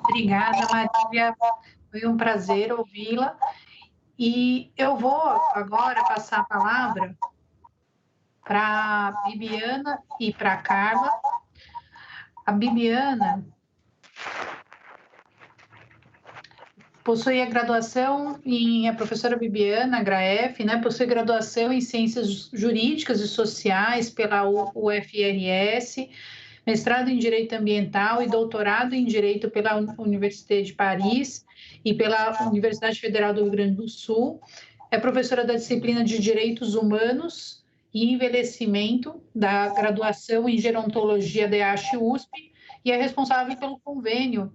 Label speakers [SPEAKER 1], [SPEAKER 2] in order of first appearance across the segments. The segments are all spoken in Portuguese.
[SPEAKER 1] Obrigada, Marília. Foi um prazer ouvi-la. E eu vou agora passar a palavra para a Bibiana e para a Carla. A Bibiana possui a graduação a professora Bibiana Graef, né, possui graduação em Ciências Jurídicas e Sociais pela UFRS, mestrado em Direito Ambiental e doutorado em Direito pela Universidade de Paris e pela Universidade Federal do Rio Grande do Sul. É professora da disciplina de Direitos Humanos e Envelhecimento da graduação em Gerontologia da EASH-USP e é responsável pelo convênio,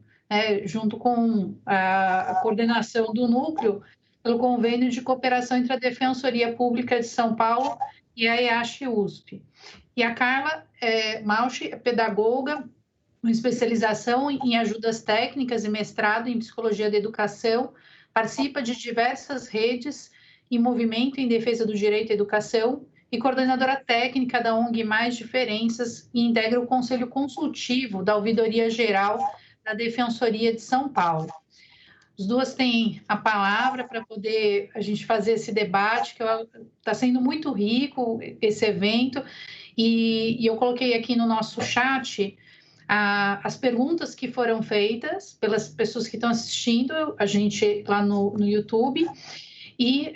[SPEAKER 1] junto com a coordenação do núcleo, pelo convênio de cooperação entre a Defensoria Pública de São Paulo e a EASH-USP. E a Carla Mauch é pedagoga, com especialização em ajudas técnicas e mestrado em Psicologia da Educação, participa de diversas redes e movimento em defesa do direito à educação e coordenadora técnica da ONG Mais Diferenças e integra o Conselho Consultivo da Ouvidoria Geral da Defensoria de São Paulo. As duas têm a palavra para poder a gente fazer esse debate, que está sendo muito rico esse evento, e eu coloquei aqui no nosso chat as perguntas que foram feitas pelas pessoas que estão assistindo a gente lá no YouTube, e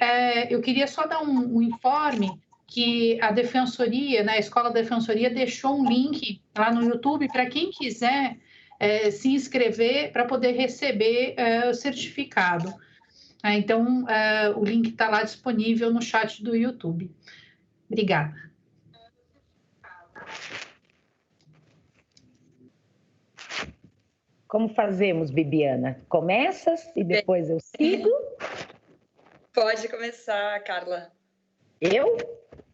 [SPEAKER 1] eu queria só dar um informe que a Defensoria, né, a Escola da Defensoria deixou um link lá no YouTube para quem quiser se inscrever para poder receber o certificado. Então, o link está lá disponível no chat do YouTube. Obrigada.
[SPEAKER 2] Como fazemos, Bibiana? Começas e depois eu sigo?
[SPEAKER 3] Pode começar, Carla.
[SPEAKER 2] Eu?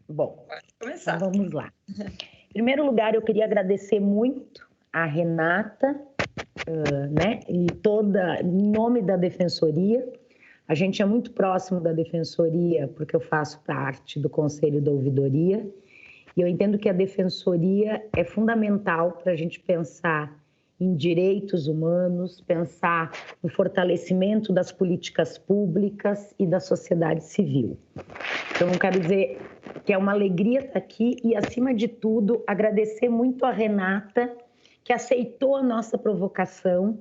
[SPEAKER 2] Bom,
[SPEAKER 3] pode começar.
[SPEAKER 2] Então vamos lá. Em primeiro lugar, eu queria agradecer muito a Renata, né, e em nome da Defensoria. A gente é muito próximo da Defensoria, porque eu faço parte do Conselho da Ouvidoria, e eu entendo que a Defensoria é fundamental para a gente pensar em direitos humanos, pensar no fortalecimento das políticas públicas e da sociedade civil. Então, eu quero dizer que é uma alegria estar aqui e, acima de tudo, agradecer muito a Renata, que aceitou a nossa provocação,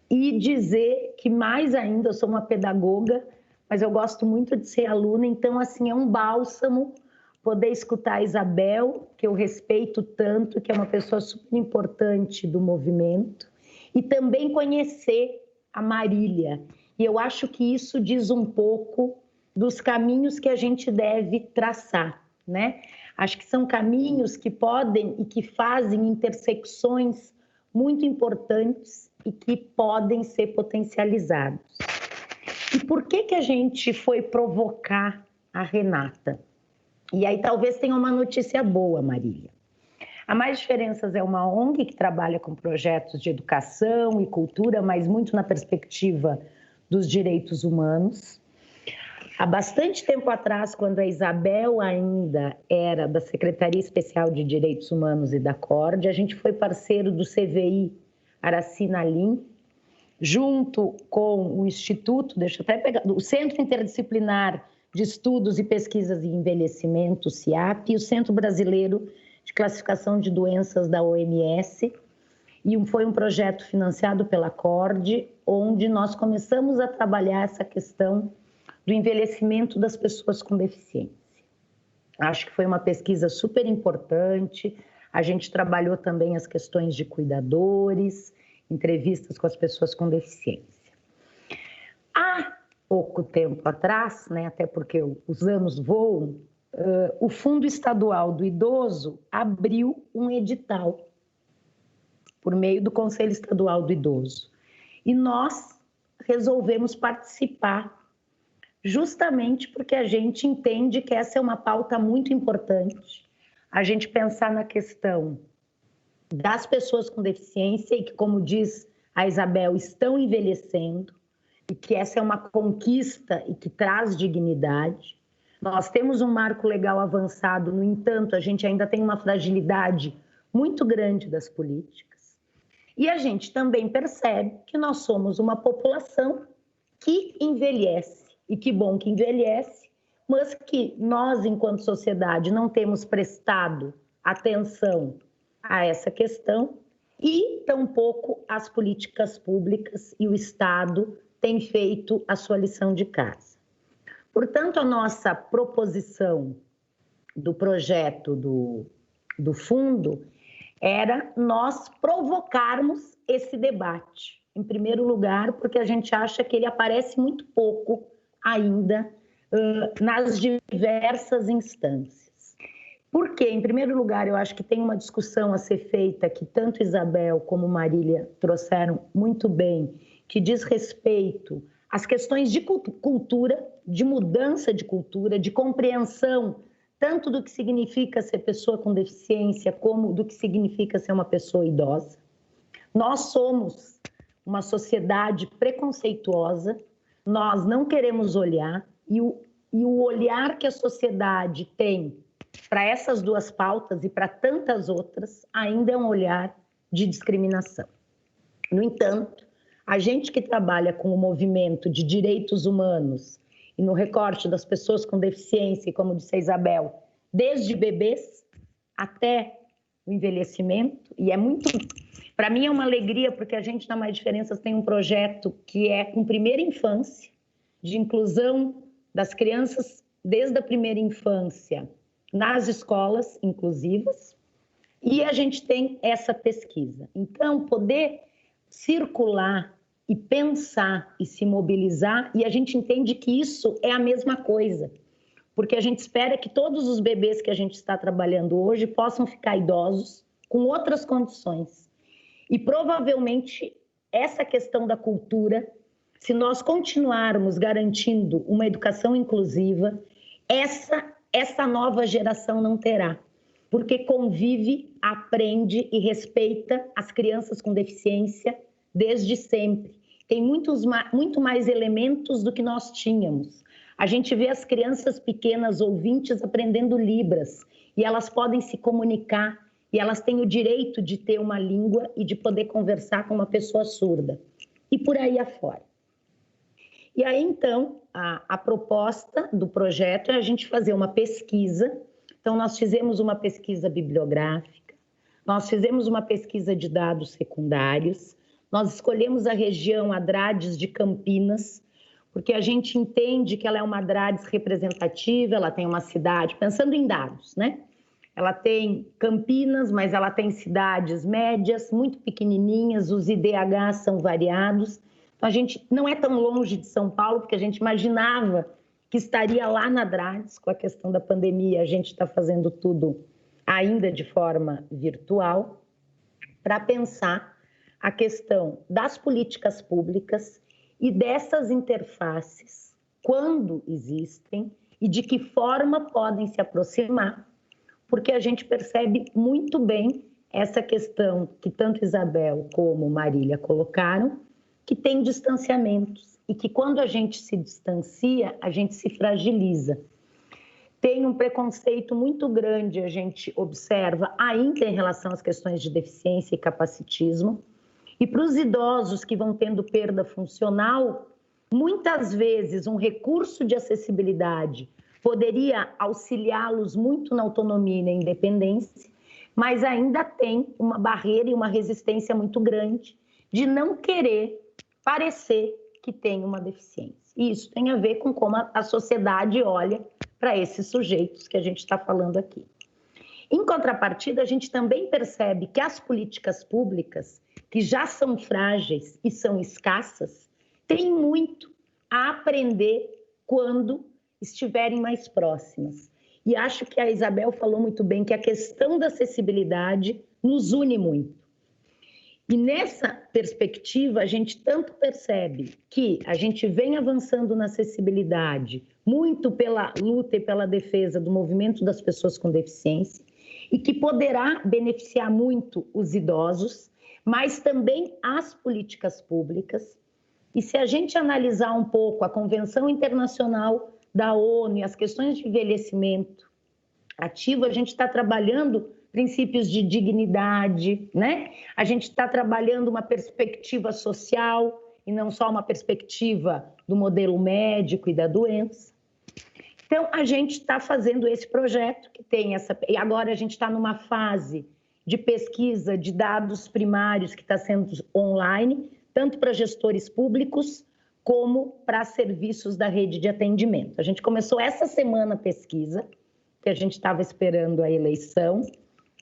[SPEAKER 2] e dizer que, mais ainda, eu sou uma pedagoga, mas eu gosto muito de ser aluna, então, assim, é um bálsamo poder escutar a Isabel, que eu respeito tanto, que é uma pessoa super importante do movimento, e também conhecer a Marília. E eu acho que isso diz um pouco dos caminhos que a gente deve traçar, né? Acho que são caminhos que podem e que fazem intersecções muito importantes e que podem ser potencializados. E por que a gente foi provocar a Renata? E aí talvez tenha uma notícia boa, Marília. A Mais Diferenças é uma ONG que trabalha com projetos de educação e cultura, mas muito na perspectiva dos direitos humanos. Há bastante tempo atrás, quando a Isabel ainda era da Secretaria Especial de Direitos Humanos e da CORD, a gente foi parceiro do CVI Aracinalim, junto com o Instituto, o Centro Interdisciplinar de Estudos e Pesquisas em Envelhecimento, o CIAP, e o Centro Brasileiro de Classificação de Doenças da OMS, e foi um projeto financiado pela CORD, onde nós começamos a trabalhar essa questão do envelhecimento das pessoas com deficiência. Acho que foi uma pesquisa super importante, a gente trabalhou também as questões de cuidadores, entrevistas com as pessoas com deficiência. Há pouco tempo atrás, né, até porque os anos voam, o Fundo Estadual do Idoso abriu um edital por meio do Conselho Estadual do Idoso. E nós resolvemos participar, justamente porque a gente entende que essa é uma pauta muito importante, a gente pensar na questão das pessoas com deficiência e que, como diz a Isabel, estão envelhecendo, e que essa é uma conquista e que traz dignidade, Nós temos um marco legal avançado, no entanto, a gente ainda tem uma fragilidade muito grande das políticas. E a gente também percebe que nós somos uma população que envelhece, e que bom que envelhece, mas que nós, enquanto sociedade, não temos prestado atenção a essa questão e tampouco as políticas públicas e o Estado têm feito a sua lição de casa. Portanto, a nossa proposição do projeto do fundo era nós provocarmos esse debate. Em primeiro lugar, porque a gente acha que ele aparece muito pouco ainda nas diversas instâncias. Por quê? Em primeiro lugar, eu acho que tem uma discussão a ser feita que tanto Isabel como Marília trouxeram muito bem, que diz respeito às questões de cultura, de mudança de cultura, de compreensão, tanto do que significa ser pessoa com deficiência, como do que significa ser uma pessoa idosa. Nós somos uma sociedade preconceituosa, nós não queremos olhar, e o olhar que a sociedade tem para essas duas pautas e para tantas outras, ainda é um olhar de discriminação. No entanto, a gente que trabalha com o movimento de direitos humanos e no recorte das pessoas com deficiência, e como disse a Isabel, desde bebês até o envelhecimento, e é muito... Para mim é uma alegria, porque a gente na Mais Diferenças tem um projeto que é com primeira infância, de inclusão das crianças desde a primeira infância, nas escolas inclusivas, e a gente tem essa pesquisa. Então, poder circular e pensar e se mobilizar, e a gente entende que isso é a mesma coisa, porque a gente espera que todos os bebês que a gente está trabalhando hoje possam ficar idosos com outras condições. E provavelmente essa questão da cultura, se nós continuarmos garantindo uma educação inclusiva, essa nova geração não terá, porque convive, aprende e respeita as crianças com deficiência desde sempre. Tem muito mais elementos do que nós tínhamos. A gente vê as crianças pequenas ouvintes aprendendo Libras, e elas podem se comunicar, e elas têm o direito de ter uma língua e de poder conversar com uma pessoa surda. E por aí afora. E aí, então, a proposta do projeto é a gente fazer uma pesquisa. Então, nós fizemos uma pesquisa bibliográfica, nós fizemos uma pesquisa de dados secundários, nós escolhemos a região Adrades de Campinas, porque a gente entende que ela é uma Adrades representativa, ela tem uma cidade, pensando em dados, né? Ela tem Campinas, mas ela tem cidades médias, muito pequenininhas, os IDHs são variados. Então, a gente não é tão longe de São Paulo, porque a gente imaginava que estaria lá na Adrades, com a questão da pandemia, a gente está fazendo tudo ainda de forma virtual, para pensar a questão das políticas públicas e dessas interfaces, quando existem e de que forma podem se aproximar, porque a gente percebe muito bem essa questão que tanto Isabel como Marília colocaram, que tem distanciamentos e que quando a gente se distancia, a gente se fragiliza. Tem um preconceito muito grande, a gente observa ainda em relação às questões de deficiência e capacitismo. E para os idosos que vão tendo perda funcional, muitas vezes um recurso de acessibilidade poderia auxiliá-los muito na autonomia e na independência, mas ainda tem uma barreira e uma resistência muito grande de não querer parecer que tem uma deficiência. E isso tem a ver com como a sociedade olha para esses sujeitos que a gente está falando aqui. Em contrapartida, a gente também percebe que as políticas públicas, que já são frágeis e são escassas, têm muito a aprender quando estiverem mais próximas. E acho que a Isabel falou muito bem que a questão da acessibilidade nos une muito. E nessa perspectiva, a gente tanto percebe que a gente vem avançando na acessibilidade, muito pela luta e pela defesa do movimento das pessoas com deficiência, e que poderá beneficiar muito os idosos, mas também as políticas públicas. E se a gente analisar um pouco a Convenção Internacional da ONU e as questões de envelhecimento ativo, a gente está trabalhando princípios de dignidade, né? A gente está trabalhando uma perspectiva social e não só uma perspectiva do modelo médico e da doença. Então, a gente está fazendo esse projeto que tem essa... E agora a gente está numa fase de pesquisa de dados primários que está sendo online, tanto para gestores públicos como para serviços da rede de atendimento. A gente começou essa semana a pesquisa, que a gente estava esperando a eleição.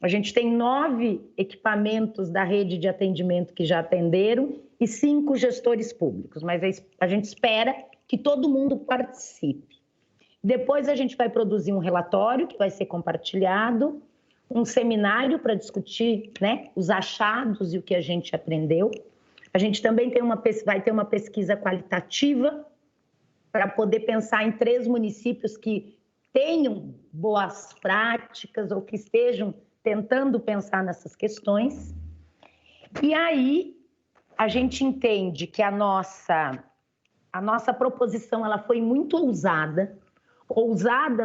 [SPEAKER 2] A gente tem 9 equipamentos da rede de atendimento que já atenderam e 5 gestores públicos, mas a gente espera que todo mundo participe. Depois a gente vai produzir um relatório que vai ser compartilhado, um seminário para discutir, né, os achados e o que a gente aprendeu. A gente também vai ter uma pesquisa qualitativa para poder pensar em 3 municípios que tenham boas práticas ou que estejam tentando pensar nessas questões. E aí a gente entende que a nossa proposição ela foi muito ousada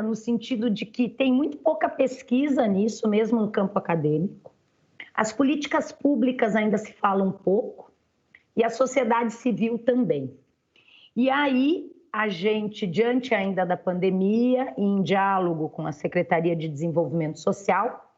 [SPEAKER 2] no sentido de que tem muito pouca pesquisa nisso, mesmo no campo acadêmico. As políticas públicas ainda se falam um pouco e a sociedade civil também. E aí a gente, diante ainda da pandemia, em diálogo com a Secretaria de Desenvolvimento Social,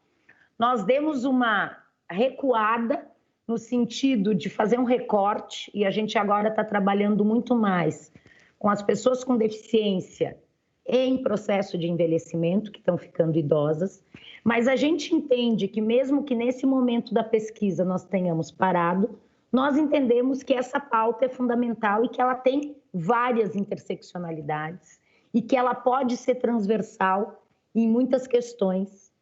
[SPEAKER 2] nós demos uma recuada no sentido de fazer um recorte, e a gente agora está trabalhando muito mais com as pessoas com deficiência em processo de envelhecimento, que estão ficando idosas, mas a gente entende que mesmo que nesse momento da pesquisa nós tenhamos parado, nós entendemos que essa pauta é fundamental e que ela tem várias interseccionalidades e que ela pode ser transversal em muitas questões.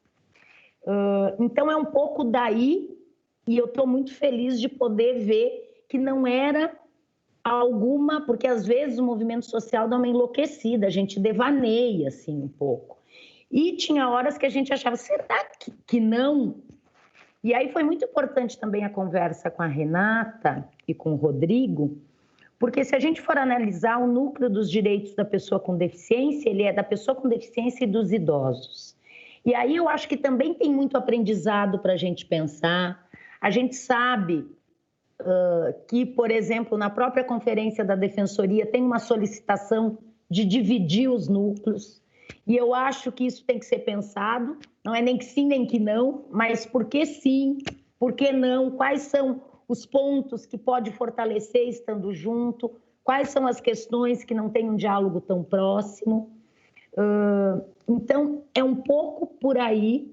[SPEAKER 2] Então, é um pouco daí, e eu estou muito feliz de poder ver que não era alguma... Porque, às vezes, o movimento social dá uma enlouquecida, a gente devaneia, assim, um pouco. E tinha horas que a gente achava, será que não? E aí foi muito importante também a conversa com a Renata e com o Rodrigo, porque se a gente for analisar o núcleo dos direitos da pessoa com deficiência, ele é da pessoa com deficiência e dos idosos. E aí eu acho que também tem muito aprendizado para a gente pensar. A gente sabe que, por exemplo, na própria Conferência da Defensoria tem uma solicitação de dividir os núcleos. E eu acho que isso tem que ser pensado, não é nem que sim, nem que não, mas por que sim, por que não, quais são os pontos que pode fortalecer estando junto, quais são as questões que não têm um diálogo tão próximo. Então, é um pouco por aí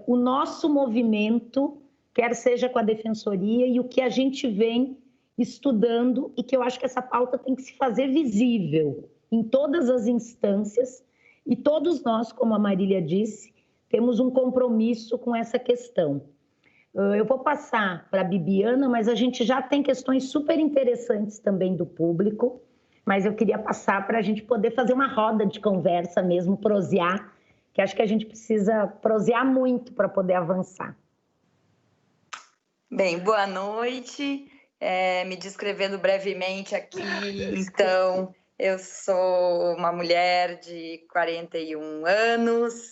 [SPEAKER 2] o nosso movimento, quer seja com a Defensoria, e o que a gente vem estudando, e que eu acho que essa pauta tem que se fazer visível em todas as instâncias, e todos nós, como a Marília disse, temos um compromisso com essa questão. Eu vou passar para a Bibiana, mas a gente já tem questões super interessantes também do público, mas eu queria passar para a gente poder fazer uma roda de conversa mesmo, prosear, que acho que a gente precisa prosear muito para poder avançar.
[SPEAKER 3] Bem, boa noite. Me descrevendo brevemente aqui, então... Eu sou uma mulher de 41 anos,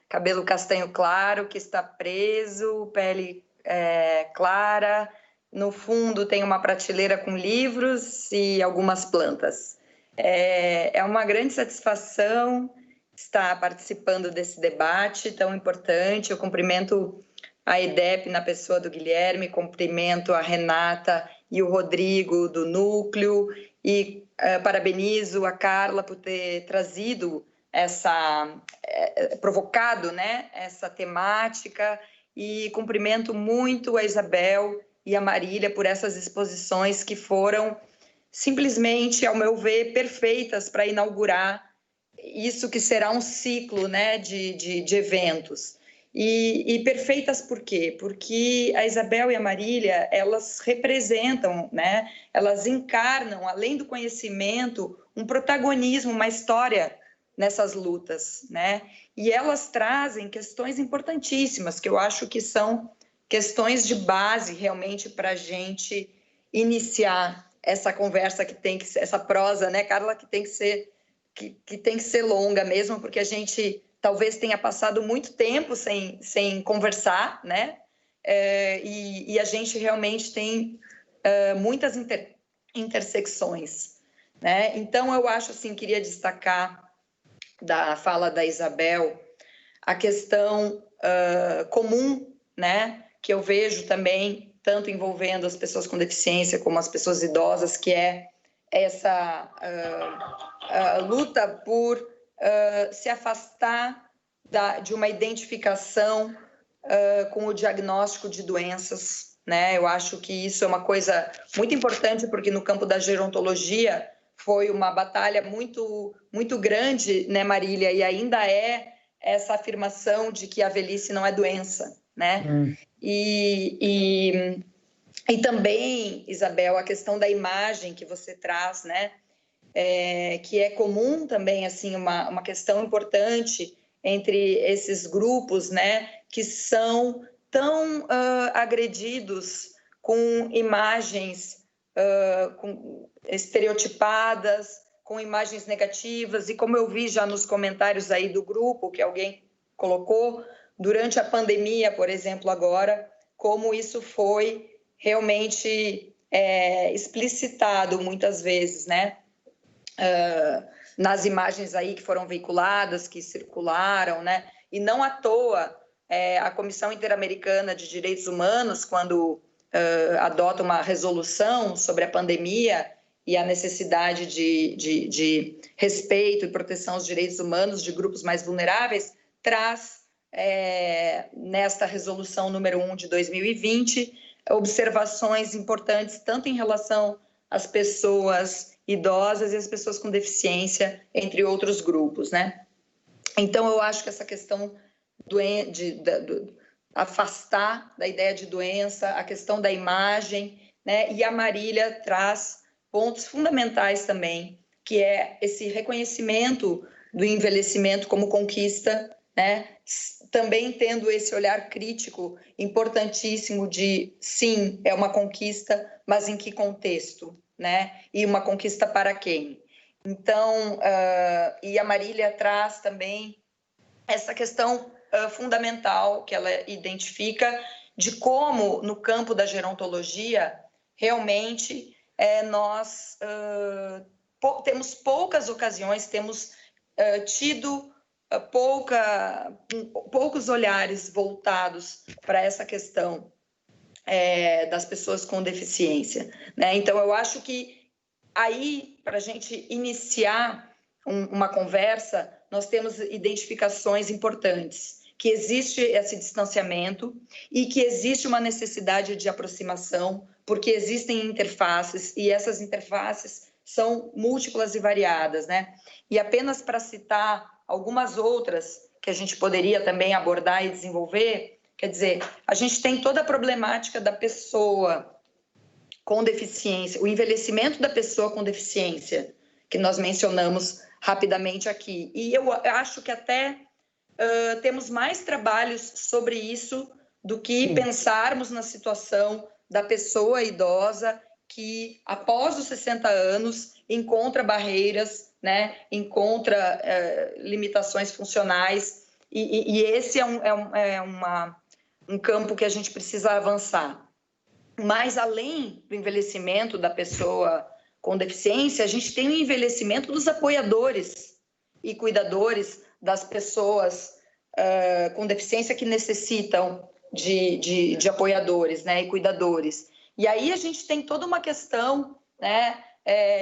[SPEAKER 3] cabelo castanho claro, que está preso, pele clara. No fundo tem uma prateleira com livros e algumas plantas. É uma grande satisfação estar participando desse debate tão importante. Eu cumprimento a EDEP na pessoa do Guilherme, cumprimento a Renata e o Rodrigo do Núcleo e parabenizo a Carla por ter trazido provocado, né, essa temática, e cumprimento muito a Isabel e a Marília por essas exposições que foram simplesmente, ao meu ver, perfeitas para inaugurar isso que será um ciclo, né, de eventos. E perfeitas por quê? Porque a Isabel e a Marília, elas representam, né? Elas encarnam, além do conhecimento, um protagonismo, uma história nessas lutas, né? E elas trazem questões importantíssimas, que eu acho que são questões de base, realmente, para a gente iniciar essa conversa que tem que ser, essa prosa, né, Carla, que tem que ser que tem que ser longa mesmo, porque a gente talvez tenha passado muito tempo sem conversar, né? E a gente realmente tem muitas intersecções, né? Então, eu acho assim, queria destacar da fala da Isabel a questão comum, né? Que eu vejo também, tanto envolvendo as pessoas com deficiência como as pessoas idosas, que é essa luta por se afastar de uma identificação com o diagnóstico de doenças, né? Eu acho que isso é uma coisa muito importante, porque no campo da gerontologia foi uma batalha muito, muito grande, né, Marília? E ainda é essa afirmação de que a velhice não é doença, né? E também, Isabel, a questão da imagem que você traz, né? Que é comum também, assim, uma questão importante entre esses grupos, né? Que são tão agredidos com imagens estereotipadas, com imagens negativas, e como eu vi já nos comentários aí do grupo, que alguém colocou, durante a pandemia, por exemplo, agora, como isso foi realmente explicitado muitas vezes, né? Nas imagens aí que foram veiculadas, que circularam, né? E não à toa, a Comissão Interamericana de Direitos Humanos, quando adota uma resolução sobre a pandemia e a necessidade de respeito e proteção aos direitos humanos de grupos mais vulneráveis, traz, nesta resolução número 1 de 2020, observações importantes, tanto em relação às pessoas idosas e as pessoas com deficiência, entre outros grupos, né? Então, eu acho que essa questão de afastar da ideia de doença, a questão da imagem, né? E a Marília traz pontos fundamentais também, que é esse reconhecimento do envelhecimento como conquista, né? Também tendo esse olhar crítico importantíssimo de, sim, é uma conquista, mas em que contexto? Né? E uma conquista para quem? Então, e a Marília traz também essa questão fundamental que ela identifica de como, no campo da gerontologia, realmente nós temos poucas ocasiões, temos tido poucos olhares voltados para essa questão das pessoas com deficiência, né? Então, eu acho que aí, para a gente iniciar uma conversa, nós temos identificações importantes, que existe esse distanciamento e que existe uma necessidade de aproximação, porque existem interfaces, e essas interfaces são múltiplas e variadas, né? E apenas para citar algumas outras que a gente poderia também abordar e desenvolver, quer dizer, a gente tem toda a problemática da pessoa com deficiência, o envelhecimento da pessoa com deficiência, que nós mencionamos rapidamente aqui. E eu acho que até temos mais trabalhos sobre isso do que pensarmos na situação da pessoa idosa que, após os 60 anos, encontra barreiras, né? Encontra limitações funcionais, e esse um campo que a gente precisa avançar. Mas, além do envelhecimento da pessoa com deficiência, a gente tem o envelhecimento dos apoiadores e cuidadores das pessoas com deficiência que necessitam de apoiadores, né, e cuidadores. E aí a gente tem toda uma questão, né,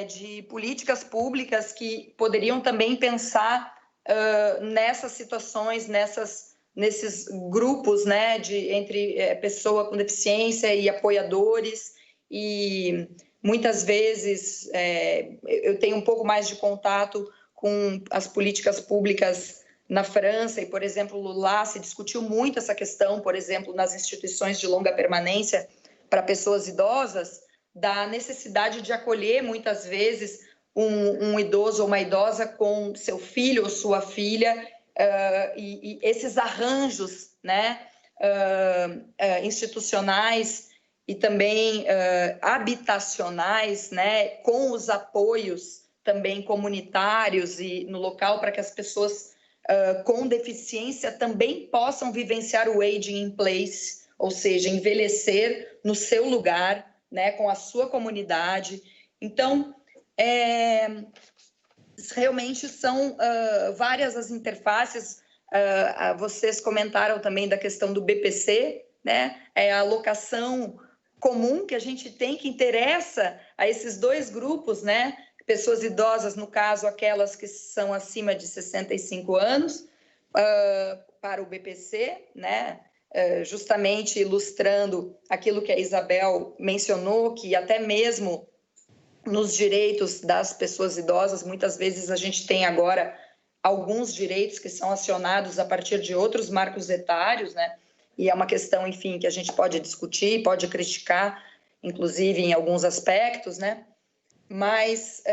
[SPEAKER 3] de políticas públicas que poderiam também pensar nessas situações, nesses grupos, né, entre pessoa com deficiência e apoiadores. E muitas vezes eu tenho um pouco mais de contato com as políticas públicas na França, e, por exemplo, lá se discutiu muito essa questão, por exemplo, nas instituições de longa permanência para pessoas idosas, da necessidade de acolher, muitas vezes, um idoso ou uma idosa com seu filho ou sua filha, e esses arranjos, né, institucionais e também habitacionais, né, com os apoios também comunitários e no local para que as pessoas com deficiência também possam vivenciar o aging in place, ou seja, envelhecer no seu lugar, né, com a sua comunidade. Então, realmente são várias as interfaces. Vocês comentaram também da questão do BPC, né? É a alocação comum que a gente tem, que interessa a esses dois grupos, né? Pessoas idosas, no caso, aquelas que são acima de 65 anos, para o BPC, né? Justamente ilustrando aquilo que a Isabel mencionou, que até mesmo nos direitos das pessoas idosas, muitas vezes a gente tem agora alguns direitos que são acionados a partir de outros marcos etários, né? E é uma questão, enfim, que a gente pode discutir, pode criticar, inclusive em alguns aspectos, né? Mas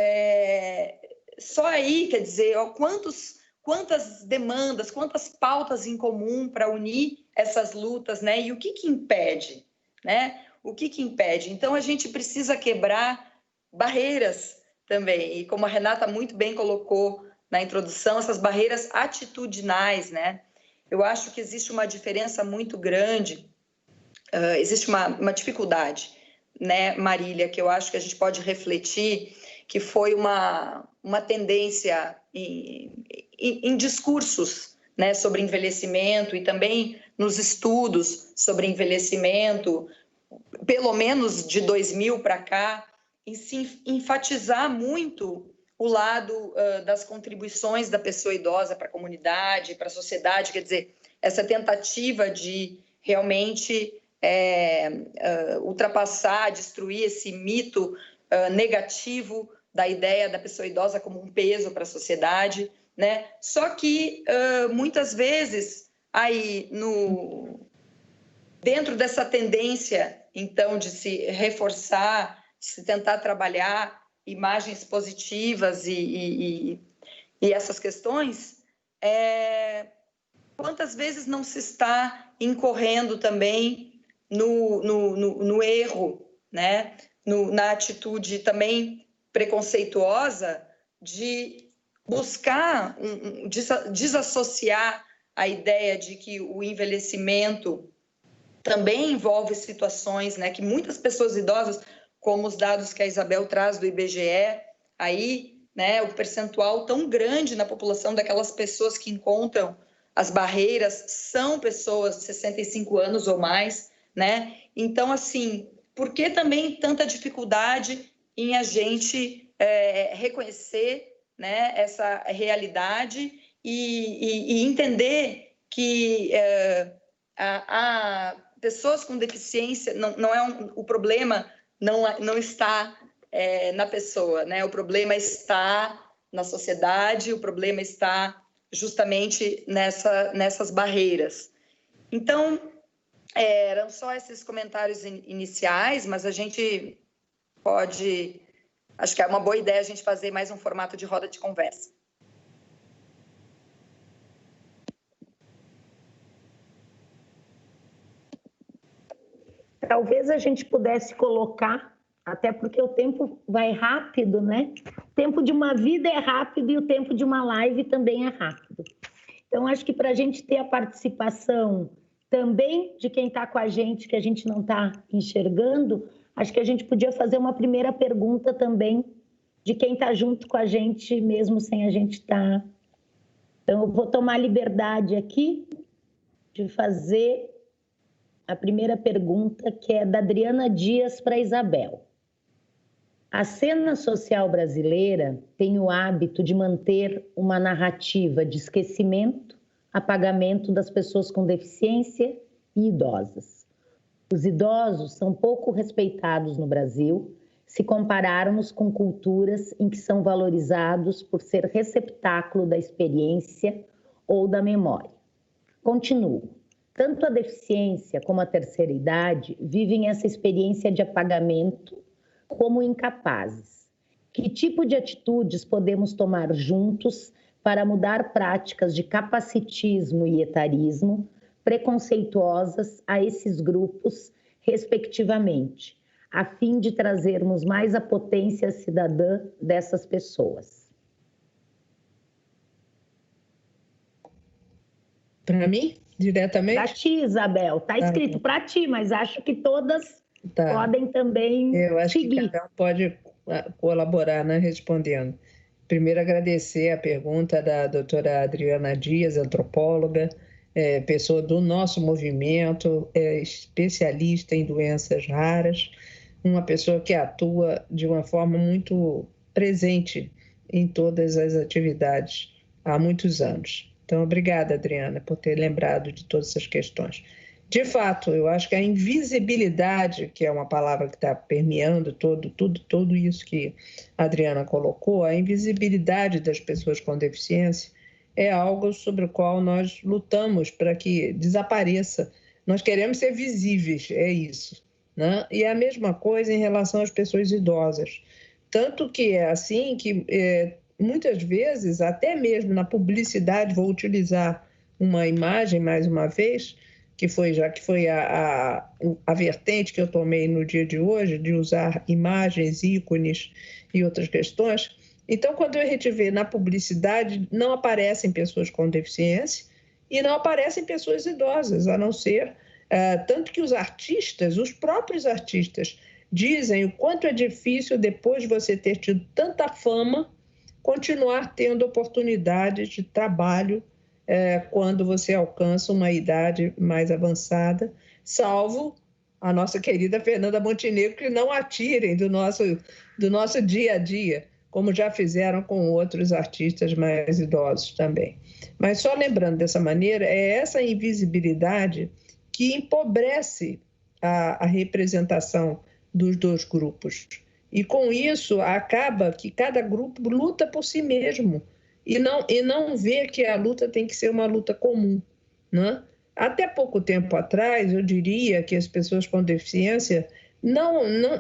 [SPEAKER 3] só aí, quer dizer, ó, quantas demandas, quantas pautas em comum para unir essas lutas, né? E o que impede, né? O que impede? Então, a gente precisa quebrar barreiras também, e como a Renata muito bem colocou na introdução, essas barreiras atitudinais, né? Eu acho que existe uma diferença muito grande, existe uma dificuldade, né, Marília, que eu acho que a gente pode refletir, que foi uma tendência em discursos, né, sobre envelhecimento e também nos estudos sobre envelhecimento, pelo menos de 2000 para cá, em se enfatizar muito o lado das contribuições da pessoa idosa para a comunidade, para a sociedade, quer dizer, essa tentativa de realmente ultrapassar, destruir esse mito negativo da ideia da pessoa idosa como um peso para a sociedade, né? Só que muitas vezes aí dentro dessa tendência, então, de se reforçar, de se tentar trabalhar imagens positivas e essas questões, quantas vezes não se está incorrendo também no erro, né? Na atitude também preconceituosa de buscar desassociar a ideia de que o envelhecimento também envolve situações, né, que muitas pessoas idosas, como os dados que a Isabel traz do IBGE, aí, né, o percentual tão grande na população daquelas pessoas que encontram as barreiras são pessoas de 65 anos ou mais, né? Então, assim, por que também tanta dificuldade em a gente reconhecer, né, essa realidade e entender que pessoas com deficiência não é o problema não está na pessoa, né? O problema está na sociedade, o problema está justamente nessas barreiras. Então, eram só esses comentários iniciais, mas a gente pode, acho que é uma boa ideia a gente fazer mais um formato de roda de conversa.
[SPEAKER 2] Talvez a gente pudesse colocar, até porque o tempo vai rápido, né? O tempo de uma vida é rápido e o tempo de uma live também é rápido. Então, acho que para a gente ter a participação também de quem está com a gente, que a gente não está enxergando, acho que a gente podia fazer uma primeira pergunta também de quem está junto com a gente, mesmo sem a gente estar. Então, eu vou tomar liberdade aqui de fazer a primeira pergunta, que é da Adriana Dias para Isabel. A cena social brasileira tem o hábito de manter uma narrativa de esquecimento, apagamento das pessoas com deficiência e idosas. Os idosos são pouco respeitados no Brasil, se compararmos com culturas em que são valorizados por ser receptáculo da experiência ou da memória. Continuo. Tanto a deficiência como a terceira idade vivem essa experiência de apagamento como incapazes. Que tipo de atitudes podemos tomar juntos para mudar práticas de capacitismo e etarismo preconceituosas a esses grupos, respectivamente, a fim de trazermos mais a potência cidadã dessas pessoas.
[SPEAKER 4] Para mim, diretamente?
[SPEAKER 2] Para ti, Isabel. Está escrito para ti, mas acho que todas podem também
[SPEAKER 4] Eu acho
[SPEAKER 2] seguir.
[SPEAKER 4] que cada um pode colaborar, né, respondendo. Primeiro, agradecer a pergunta da doutora Adriana Dias, antropóloga, pessoa do nosso movimento, especialista em doenças raras, uma pessoa que atua de uma forma muito presente em todas as atividades há muitos anos. Então, obrigada, Adriana, por ter lembrado de todas essas questões. De fato, eu acho que a invisibilidade, que é uma palavra que está permeando tudo isso que a Adriana colocou, a invisibilidade das pessoas com deficiência é algo sobre o qual nós lutamos para que desapareça. Nós queremos ser visíveis, é isso, né? E a mesma coisa em relação às pessoas idosas. Tanto que é assim que muitas vezes, até mesmo na publicidade, vou utilizar uma imagem mais uma vez, que foi a vertente que eu tomei no dia de hoje, de usar imagens, ícones e outras questões. Então, quando a gente vê na publicidade, não aparecem pessoas com deficiência e não aparecem pessoas idosas, a não ser... tanto que os próprios artistas, dizem o quanto é difícil, depois de você ter tido tanta fama, continuar tendo oportunidades de trabalho quando você alcança uma idade mais avançada, salvo a nossa querida Fernanda Montenegro, que não a tirem do nosso dia a dia, como já fizeram com outros artistas mais idosos também. Mas só lembrando dessa maneira, é essa invisibilidade que empobrece a representação dos dois grupos. E com isso acaba que cada grupo luta por si mesmo, e não vê que a luta tem que ser uma luta comum, né? Até pouco tempo atrás, eu diria que as pessoas com deficiência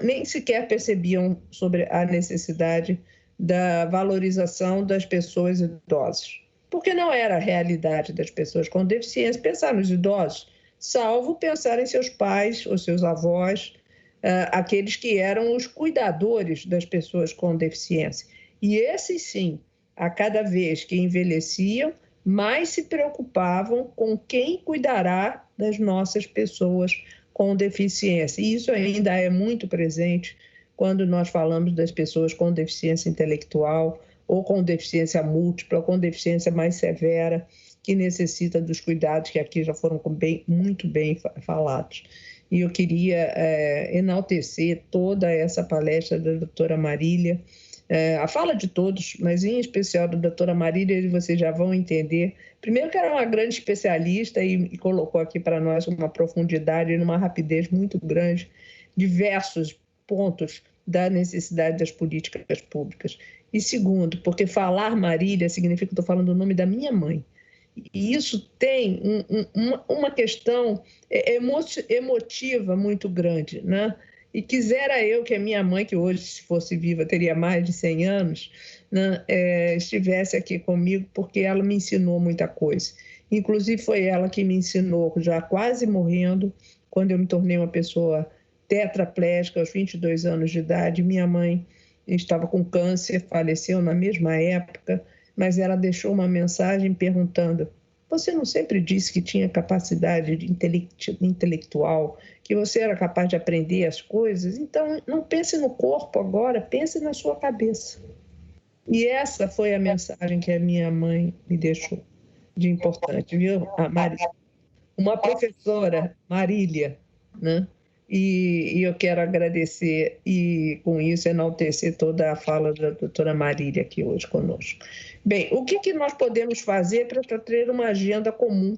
[SPEAKER 4] nem sequer percebiam sobre a necessidade da valorização das pessoas idosas, porque não era a realidade das pessoas com deficiência pensar nos idosos, salvo pensar em seus pais ou seus avós, aqueles que eram os cuidadores das pessoas com deficiência. E esses, sim, a cada vez que envelheciam, mais se preocupavam com quem cuidará das nossas pessoas com deficiência. E isso ainda é muito presente quando nós falamos das pessoas com deficiência intelectual ou com deficiência múltipla, ou com deficiência mais severa, que necessita dos cuidados que aqui já foram muito bem falados. E eu queria enaltecer toda essa palestra da doutora Marília, a fala de todos, mas em especial da doutora Marília, vocês já vão entender. Primeiro que ela é uma grande especialista e colocou aqui para nós uma profundidade e uma rapidez muito grande, diversos pontos da necessidade das políticas públicas. E segundo, porque falar Marília significa que estou falando o nome da minha mãe. E isso tem uma questão emotiva muito grande, né? E quisera eu que a minha mãe, que hoje, se fosse viva, teria mais de 100 anos, né, estivesse aqui comigo, porque ela me ensinou muita coisa. Inclusive, foi ela que me ensinou, já quase morrendo, quando eu me tornei uma pessoa tetraplégica, aos 22 anos de idade. Minha mãe estava com câncer, faleceu na mesma época, mas ela deixou uma mensagem perguntando: você não sempre disse que tinha capacidade intelectual, que você era capaz de aprender as coisas? Então, não pense no corpo agora, pense na sua cabeça. E essa foi a mensagem que a minha mãe me deixou de importante, viu, Marília? Uma professora, Marília, né? E eu quero agradecer e, com isso, enaltecer toda a fala da doutora Marília aqui hoje conosco. Bem, o que nós podemos fazer para ter uma agenda comum?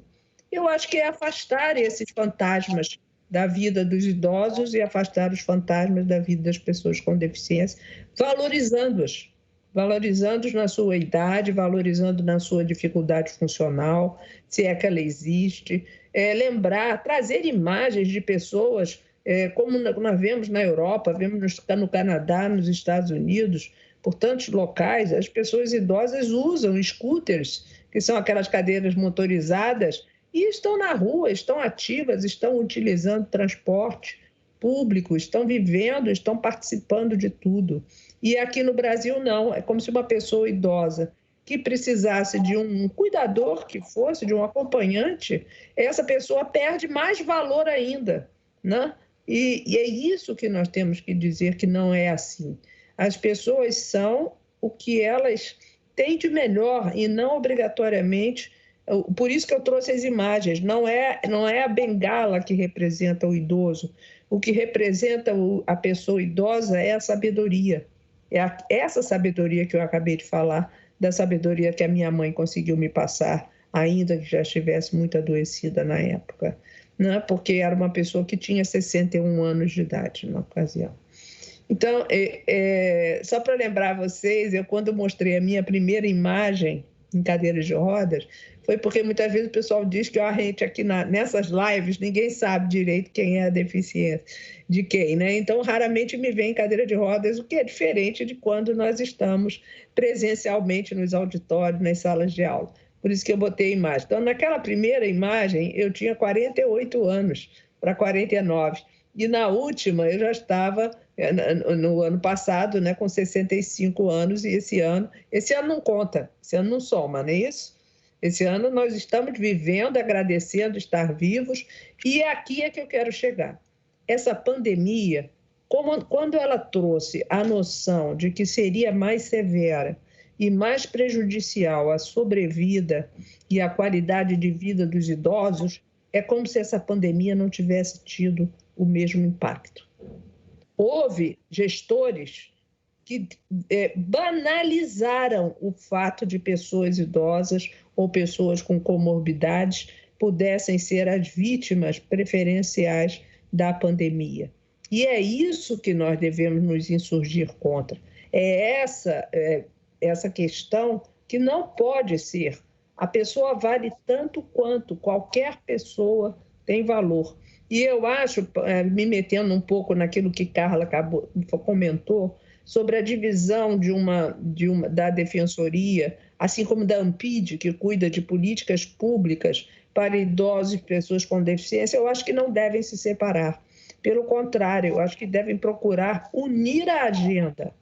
[SPEAKER 4] Eu acho que é afastar esses fantasmas da vida dos idosos e afastar os fantasmas da vida das pessoas com deficiência, valorizando-as na sua idade, valorizando na sua dificuldade funcional, se é que ela existe, lembrar, trazer imagens de pessoas, como nós vemos na Europa, vemos no Canadá, nos Estados Unidos, por tantos locais, as pessoas idosas usam scooters, que são aquelas cadeiras motorizadas, e estão na rua, estão ativas, estão utilizando transporte públicos estão vivendo, estão participando de tudo. E aqui no Brasil, não. É como se uma pessoa idosa que precisasse de um cuidador que fosse, de um acompanhante, essa pessoa perde mais valor ainda, né? E é isso que nós temos que dizer que não é assim. As pessoas são o que elas têm de melhor e não obrigatoriamente. Por isso que eu trouxe as imagens. Não é a bengala que representa o idoso. O que representa a pessoa idosa é a sabedoria. É essa sabedoria que eu acabei de falar, da sabedoria que a minha mãe conseguiu me passar, ainda que já estivesse muito adoecida na época, né? Porque era uma pessoa que tinha 61 anos de idade na ocasião. Então, só para lembrar vocês, eu quando mostrei a minha primeira imagem em cadeira de rodas, foi porque muitas vezes o pessoal diz que a gente aqui nessas lives, ninguém sabe direito quem é a deficiência de quem, né? Então, raramente me vê em cadeira de rodas, o que é diferente de quando nós estamos presencialmente nos auditórios, nas salas de aula. Por isso que eu botei a imagem. Então, naquela primeira imagem, eu tinha 48 anos para 49. E na última, eu já estava, no ano passado, né, com 65 anos, e esse ano não conta, esse ano não soma, não é isso? Esse ano nós estamos vivendo, agradecendo estar vivos, e aqui é que eu quero chegar. Essa pandemia, quando ela trouxe a noção de que seria mais severa e mais prejudicial à sobrevida e à qualidade de vida dos idosos, é como se essa pandemia não tivesse tido o mesmo impacto. Houve gestores que banalizaram o fato de pessoas idosas ou pessoas com comorbidades pudessem ser as vítimas preferenciais da pandemia. E é isso que nós devemos nos insurgir contra. É essa questão que não pode ser. A pessoa vale tanto quanto qualquer pessoa tem valor. E eu acho, me metendo um pouco naquilo que Carla comentou, sobre a divisão da Defensoria, assim como da ANPID, que cuida de políticas públicas para idosos e pessoas com deficiência, eu acho que não devem se separar. Pelo contrário, eu acho que devem procurar unir a agenda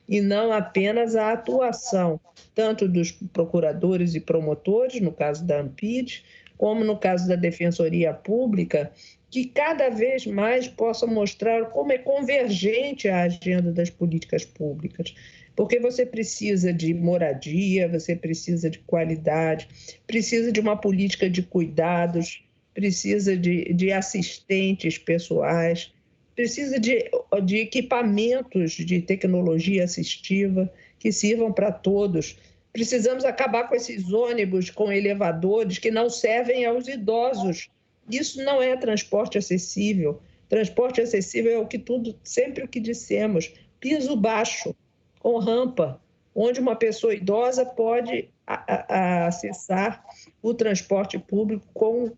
[SPEAKER 4] e não apenas a atuação, tanto dos procuradores e promotores, no caso da ANPID, como no caso da Defensoria Pública, que cada vez mais possam mostrar como é convergente a agenda das políticas públicas. Porque você precisa de moradia, você precisa de qualidade, precisa de uma política de cuidados, precisa de assistentes pessoais, precisa de equipamentos de tecnologia assistiva que sirvam para todos. Precisamos acabar com esses ônibus com elevadores que não servem aos idosos. Isso não é transporte acessível. Transporte acessível é sempre o que dissemos, piso baixo, com rampa, onde uma pessoa idosa pode acessar o transporte público com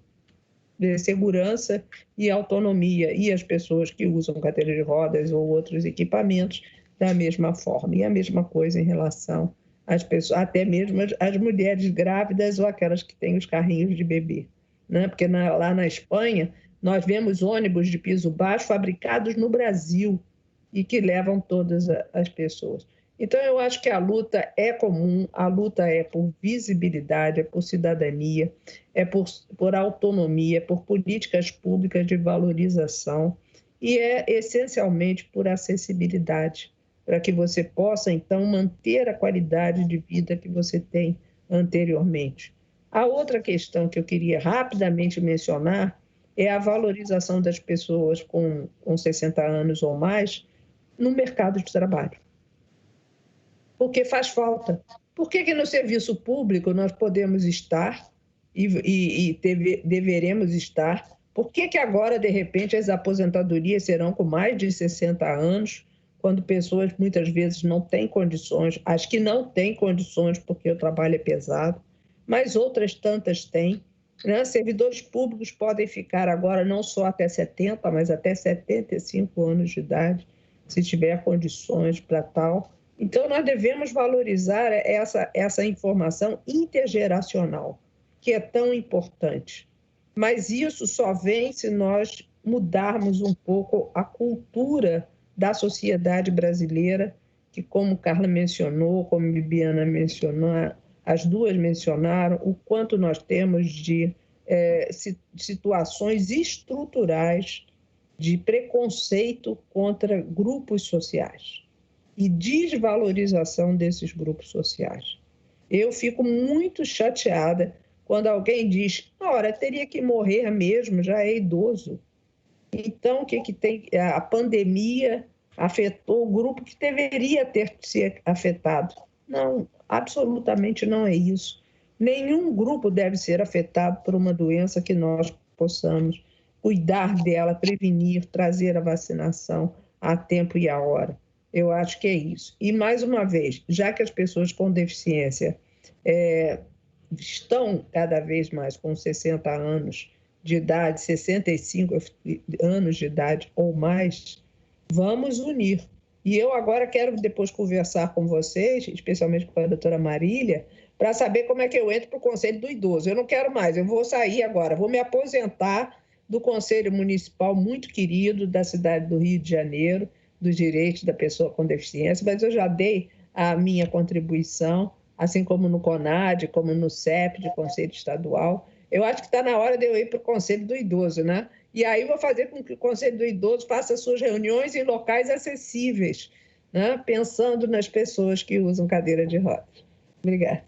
[SPEAKER 4] segurança e autonomia, e as pessoas que usam cadeira de rodas ou outros equipamentos da mesma forma. E a mesma coisa em relação às pessoas, até mesmo as mulheres grávidas ou aquelas que têm os carrinhos de bebê, né? Porque lá na Espanha nós vemos ônibus de piso baixo fabricados no Brasil e que levam todas as pessoas. Então, eu acho que a luta é comum, a luta é por visibilidade, é por cidadania, é por autonomia, por políticas públicas de valorização e é essencialmente por acessibilidade, para que você possa, então, manter a qualidade de vida que você tem anteriormente. A outra questão que eu queria rapidamente mencionar é a valorização das pessoas com 60 anos ou mais no mercado de trabalho. Porque faz falta. Por que no serviço público nós podemos estar e deveremos estar? Por que agora, de repente, as aposentadorias serão com mais de 60 anos, quando pessoas muitas vezes não têm condições, as que não têm condições porque o trabalho é pesado, mas outras tantas têm, né? Servidores públicos podem ficar agora não só até 70, mas até 75 anos de idade, se tiver condições para tal. Então, nós devemos valorizar essa informação intergeracional, que é tão importante. Mas isso só vem se nós mudarmos um pouco a cultura da sociedade brasileira, que, como Carla mencionou, como Bibiana mencionou, as duas mencionaram, o quanto nós temos de situações estruturais de preconceito contra grupos sociais e desvalorização desses grupos sociais. Eu fico muito chateada quando alguém diz, ora, teria que morrer mesmo, já é idoso. Então, o que tem? A pandemia afetou o grupo que deveria ter sido afetado. Não, absolutamente não é isso. Nenhum grupo deve ser afetado por uma doença que nós possamos cuidar dela, prevenir, trazer a vacinação a tempo e a hora. Eu acho que é isso. E, mais uma vez, já que as pessoas com deficiência estão cada vez mais com 60 anos de idade, 65 anos de idade ou mais, vamos unir. E eu agora quero depois conversar com vocês, especialmente com a doutora Marília, para saber como é que eu entro para o Conselho do Idoso. Eu não quero mais, eu vou sair agora, vou me aposentar do Conselho Municipal muito querido da cidade do Rio de Janeiro, dos direitos da pessoa com deficiência, mas eu já dei a minha contribuição, assim como no CONAD, como no CEP, de Conselho Estadual. Eu acho que está na hora de eu ir para o Conselho do Idoso, né? E aí vou fazer com que o Conselho do Idoso faça suas reuniões em locais acessíveis, né? Pensando nas pessoas que usam cadeira de rodas. Obrigada.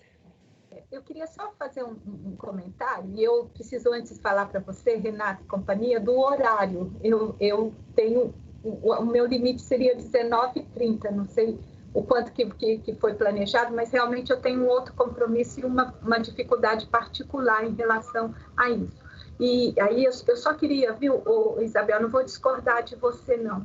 [SPEAKER 5] Eu queria só fazer um comentário, e eu preciso antes falar para você, Renata e companhia, do horário. Eu tenho, o meu limite seria 19h30, não sei o quanto que foi planejado, mas realmente eu tenho um outro compromisso e uma dificuldade particular em relação a isso. E aí eu só queria, viu, Isabel, não vou discordar de você, não.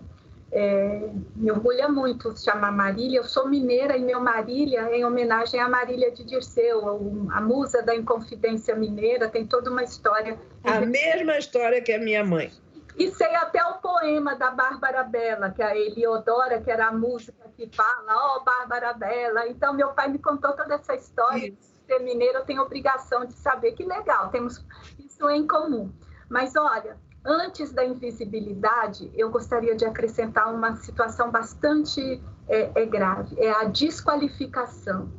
[SPEAKER 5] Me orgulha muito chamar Marília. Eu sou mineira e meu Marília é em homenagem à Marília de Dirceu, a musa da Inconfidência Mineira, tem toda uma história.
[SPEAKER 4] A mesma história que a minha mãe.
[SPEAKER 5] E sei até o poema da Bárbara Bela, que é a Eliodora, que era a música que fala, Bárbara Bela. Então, meu pai me contou toda essa história. Ser mineira, eu tenho obrigação de saber. Que legal, temos isso em comum. Mas, olha, antes da invisibilidade, eu gostaria de acrescentar uma situação bastante grave. É a desqualificação,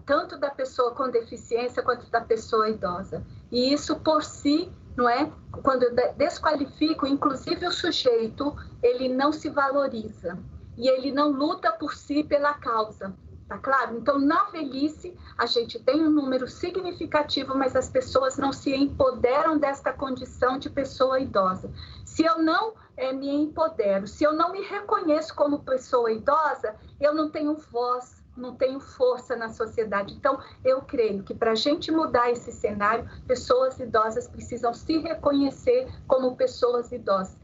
[SPEAKER 5] tanto da pessoa com deficiência quanto da pessoa idosa. E isso, por si, não é? Quando eu desqualifico, inclusive o sujeito, ele não se valoriza e ele não luta por si pela causa, tá claro? Então, na velhice, a gente tem um número significativo, mas as pessoas não se empoderam desta condição de pessoa idosa. Se eu não me empodero, se eu não me reconheço como pessoa idosa, eu não tenho voz, não tenho força na sociedade. Então, eu creio que para a gente mudar esse cenário, pessoas idosas precisam se reconhecer como pessoas idosas.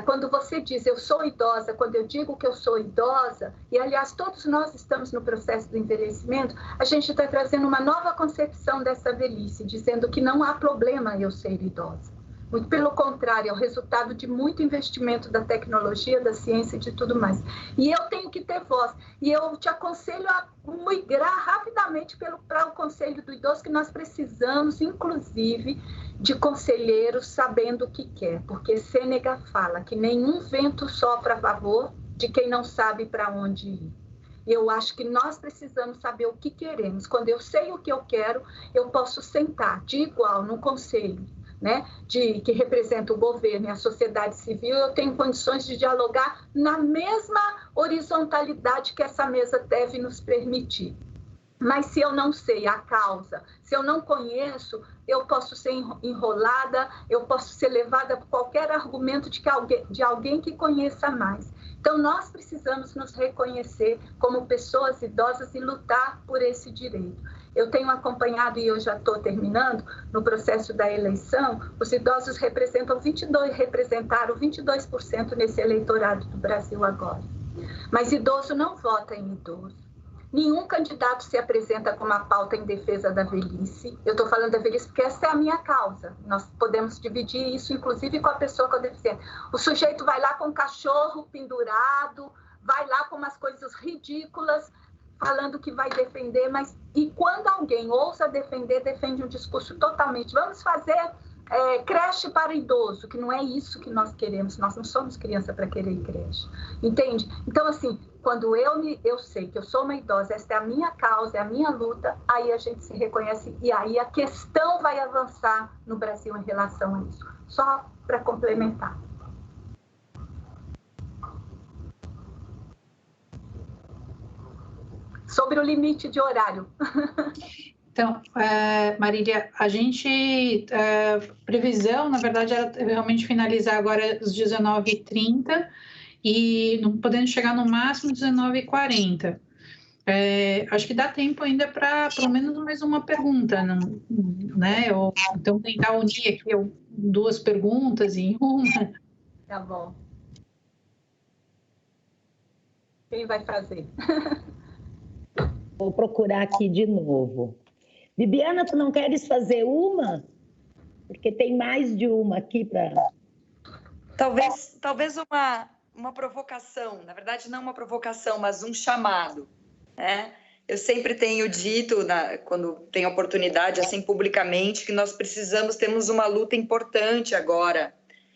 [SPEAKER 5] Quando você diz, eu sou idosa, quando eu digo que eu sou idosa, e aliás, todos nós estamos no processo do envelhecimento, a gente está trazendo uma nova concepção dessa velhice, dizendo que não há problema eu ser idosa. Muito pelo contrário, é o resultado de muito investimento da tecnologia, da ciência e de tudo mais. E eu tenho que ter voz. E eu te aconselho a migrar rapidamente para o Conselho do Idoso, que nós precisamos, inclusive, de conselheiros sabendo o que quer. Porque Sêneca fala que nenhum vento sopra a favor de quem não sabe para onde ir. Eu acho que nós precisamos saber o que queremos. Quando eu sei o que eu quero, eu posso sentar de igual no conselho, né, que representa o governo e a sociedade civil, eu tenho condições de dialogar na mesma horizontalidade que essa mesa deve nos permitir. Mas se eu não sei a causa, se eu não conheço, eu posso ser enrolada, eu posso ser levada por qualquer argumento de alguém que conheça mais. Então, nós precisamos nos reconhecer como pessoas idosas e lutar por esse direito. Eu tenho acompanhado, e eu já estou terminando, no processo da eleição, os idosos representaram 22% nesse eleitorado do Brasil agora. Mas idoso não vota em idoso. Nenhum candidato se apresenta com uma pauta em defesa da velhice. Eu estou falando da velhice porque essa é a minha causa. Nós podemos dividir isso, inclusive, com a pessoa com deficiência. O sujeito vai lá com um cachorro pendurado, vai lá com umas coisas ridículas, falando que vai defender, mas e quando alguém ousa defender, defende um discurso totalmente. Vamos fazer creche para idoso, que não é isso que nós queremos, nós não somos criança para querer ir creche, entende? Então, assim, quando eu sei que eu sou uma idosa, essa é a minha causa, é a minha luta, aí a gente se reconhece e aí a questão vai avançar no Brasil em relação a isso. Só para complementar. Sobre o limite de horário.
[SPEAKER 1] Então, Marília, a gente, previsão, na verdade, era realmente finalizar agora às 19h30 e podendo chegar no máximo 19h40. Acho que dá tempo ainda para pelo menos mais uma pergunta, não, né? Ou então tentar unir aqui duas perguntas em uma.
[SPEAKER 5] Tá bom. Quem vai fazer?
[SPEAKER 2] Vou procurar aqui de novo. Bibiana, tu não queres fazer uma? Porque tem mais de uma aqui para...
[SPEAKER 3] Talvez uma provocação, na verdade não uma provocação, mas um chamado, né? Eu sempre tenho dito, quando tenho oportunidade, assim, publicamente, que nós temos uma luta importante agora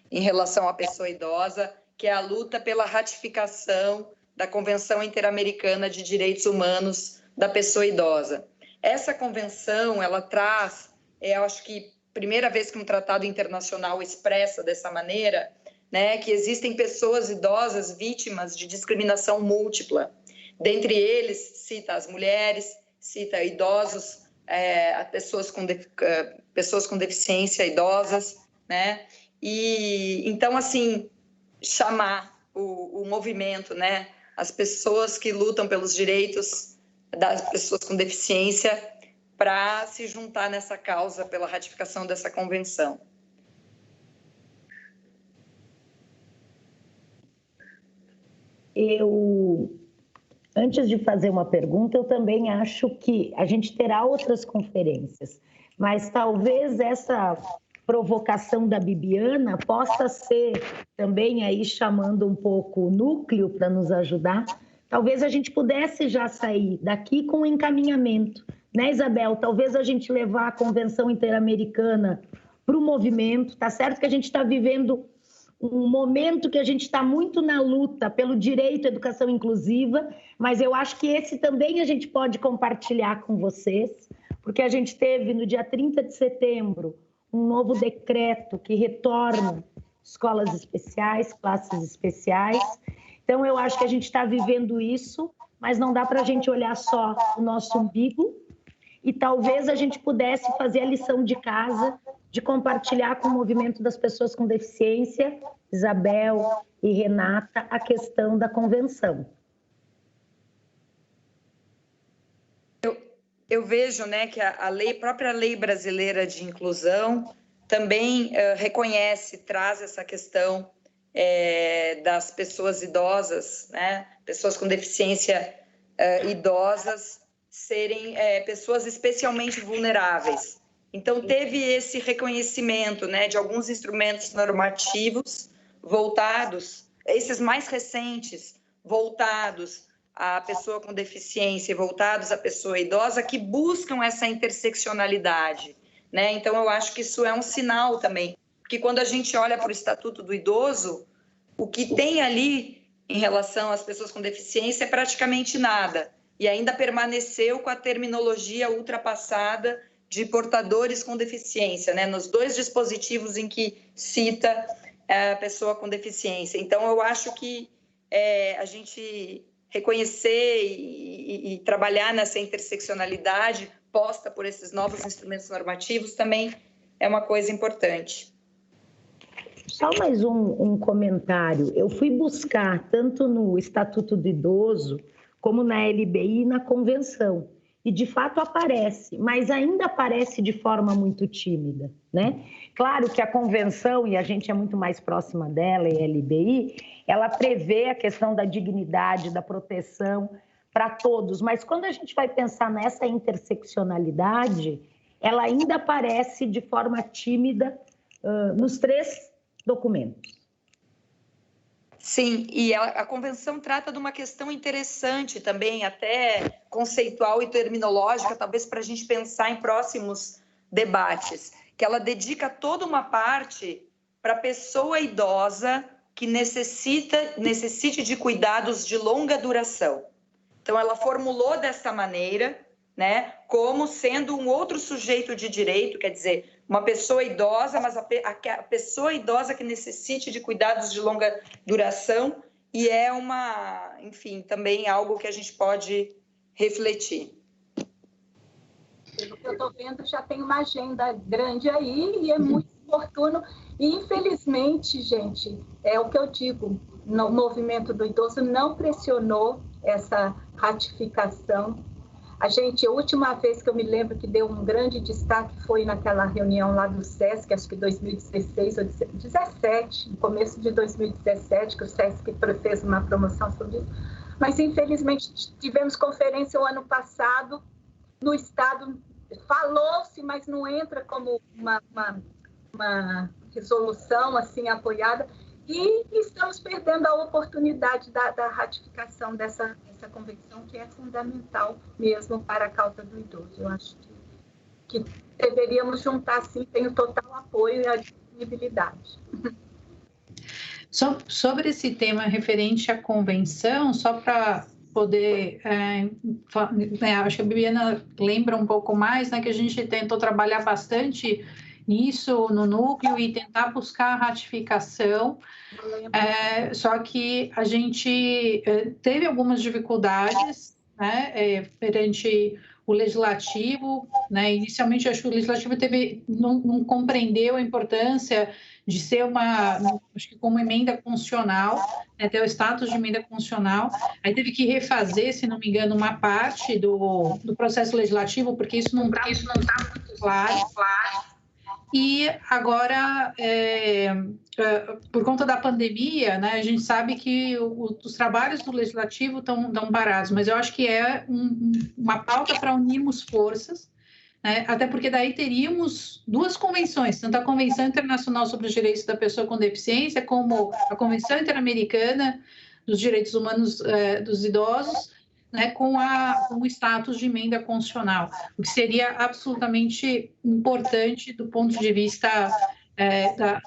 [SPEAKER 3] em relação à pessoa idosa, que é a luta pela ratificação da Convenção Interamericana de Direitos Humanos da Pessoa Idosa. Essa convenção, ela traz, eu acho que primeira vez que um tratado internacional expressa dessa maneira, né, que existem pessoas idosas vítimas de discriminação múltipla. Dentre eles, cita as mulheres, cita idosos, pessoas com deficiência idosas, né? E então, assim, chamar o movimento, né? As pessoas que lutam pelos direitos das pessoas com deficiência para se juntar nessa causa pela ratificação dessa convenção.
[SPEAKER 2] Antes de fazer uma pergunta, eu também acho que a gente terá outras conferências, mas talvez essa provocação da Bibiana possa ser também aí chamando um pouco o núcleo para nos ajudar. Talvez a gente pudesse já sair daqui com um encaminhamento, né, Isabel? Talvez a gente levar a Convenção Interamericana para o movimento. Tá certo que a gente está vivendo um momento que a gente está muito na luta pelo direito à educação inclusiva, mas eu acho que esse também a gente pode compartilhar com vocês, porque a gente teve no dia 30 de setembro um novo decreto que retorna escolas especiais, classes especiais. Então, eu acho que a gente está vivendo isso, mas não dá para a gente olhar só o nosso umbigo e talvez a gente pudesse fazer a lição de casa de compartilhar com o movimento das pessoas com deficiência, Isabel e Renata, a questão da convenção.
[SPEAKER 3] Eu vejo, né, que a própria lei brasileira de inclusão também reconhece, traz essa questão das pessoas idosas, né, pessoas com deficiência idosas serem pessoas especialmente vulneráveis. Então, teve esse reconhecimento, né, de alguns instrumentos normativos voltados, esses mais recentes, voltados à pessoa com deficiência e voltados à pessoa idosa, que buscam essa interseccionalidade, né? Então, eu acho que isso é um sinal também, porque quando a gente olha para o Estatuto do Idoso, o que tem ali em relação às pessoas com deficiência é praticamente nada, e ainda permaneceu com a terminologia ultrapassada de portadores com deficiência, né? Nos dois dispositivos em que cita a pessoa com deficiência. Então, eu acho que a gente reconhecer e trabalhar nessa interseccionalidade posta por esses novos instrumentos normativos também é uma coisa importante.
[SPEAKER 2] Só mais um comentário. Eu fui buscar tanto no Estatuto do Idoso como na LBI e na Convenção. E, de fato, aparece, mas ainda aparece de forma muito tímida, né? Claro que a Convenção, e a gente é muito mais próxima dela, e a LBI, ela prevê a questão da dignidade, da proteção para todos, mas quando a gente vai pensar nessa interseccionalidade, ela ainda aparece de forma tímida nos três documentos.
[SPEAKER 3] Sim, e a Convenção trata de uma questão interessante também, até conceitual e terminológica, talvez para a gente pensar em próximos debates, que ela dedica toda uma parte para a pessoa idosa que necessite de cuidados de longa duração. Então, ela formulou dessa maneira, né, como sendo um outro sujeito de direito, quer dizer, uma pessoa idosa, mas a pessoa idosa que necessite de cuidados de longa duração, e é enfim, também algo que a gente pode refletir.
[SPEAKER 5] Pelo que eu estou vendo, já tem uma agenda grande aí e é muito oportuno. E, infelizmente, gente, é o que eu digo, no movimento do idoso não pressionou essa ratificação. A última vez que eu me lembro que deu um grande destaque foi naquela reunião lá do SESC, acho que 2016 ou 2017, no começo de 2017, que o SESC fez uma promoção sobre isso. Mas, infelizmente, tivemos conferência o ano passado, no Estado, falou-se, mas não entra como uma resolução assim apoiada, e estamos perdendo a oportunidade da ratificação dessa convenção, que é fundamental mesmo para a causa do idoso. Eu acho que deveríamos juntar, sim, tenho total apoio e a disponibilidade.
[SPEAKER 1] Sobre esse tema referente à convenção, só para poder, acho que a Bibiana lembra um pouco mais, né, que a gente tentou trabalhar bastante nisso no núcleo e tentar buscar a ratificação, só que a gente teve algumas dificuldades, né, perante o legislativo, né? Inicialmente, acho que o legislativo não compreendeu a importância de ser acho que como emenda constitucional, né, ter o status de emenda constitucional. Aí teve que refazer, se não me engano, uma parte do processo legislativo, porque isso não está muito claro. E agora, por conta da pandemia, né, a gente sabe que os trabalhos do legislativo estão parados, mas eu acho que é uma pauta para unirmos forças, né, até porque daí teríamos duas convenções, tanto a Convenção Internacional sobre os Direitos da Pessoa com Deficiência, como a Convenção Interamericana dos Direitos Humanos dos Idosos, né, com o status de emenda constitucional, o que seria absolutamente importante do ponto de vista